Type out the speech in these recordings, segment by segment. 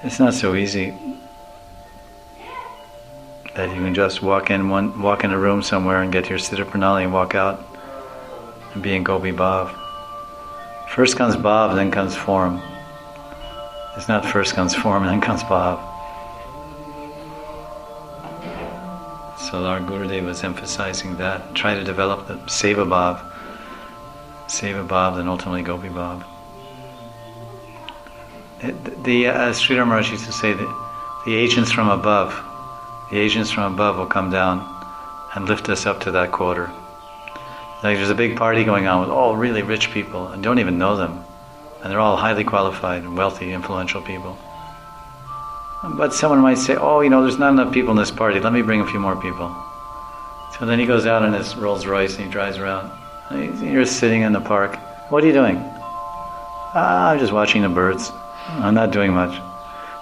It's not so easy that you can just walk in a room somewhere and get your Siddha Pranali and walk out and be in Gopi Bhav. First comes Bhav, then comes form. It's not first comes form and then comes Bhav. So our Gurudev was emphasizing that. Try to develop the Seva Bhav, then ultimately Gopi Bhav. Sridhar Maharaj used to say that the agents from above will come down and lift us up to that quarter. Like there's a big party going on with all really rich people and don't even know them. And they're all highly qualified and wealthy, influential people. But someone might say, there's not enough people in this party, let me bring a few more people. So then he goes out in his Rolls Royce and he drives around. You're sitting in the park. What are you doing? I'm just watching the birds. I'm not doing much.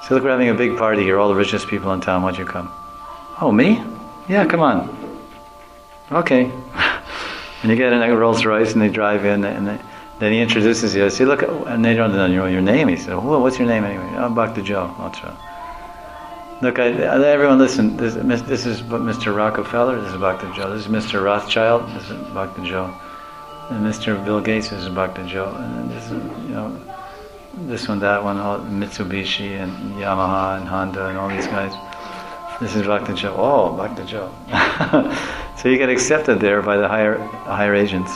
So look, we're having a big party here, all the richest people in town, why'd you come? Oh, me? Yeah, come on. Okay. And you get in a Rolls Royce and they drive in and then he introduces you. I say, look, and they don't know your name. He said, well, what's your name anyway? I'm Bhakta Joe. Look, everyone listen, this is Mr. Rockefeller, this is Bhakta Joe. This is Mr. Rothschild, this is Bhakta Joe. And Mr. Bill Gates, this is Bhakta Joe. And then this is, this one, that one, Mitsubishi and Yamaha and Honda and all these guys. This is Bhakta Joe. Oh, Bhakta Joe. So you get accepted there by the higher agents.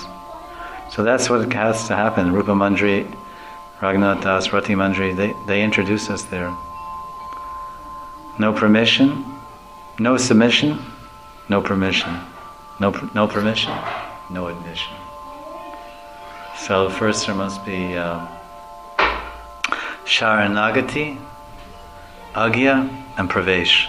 So that's what has to happen. Rupa Mandri, Raghunath Das, Rati Mandri, they introduce us there. No permission, no submission, no permission. No permission, no admission. So first there must be Sharanagati, Agya, and Pravesh.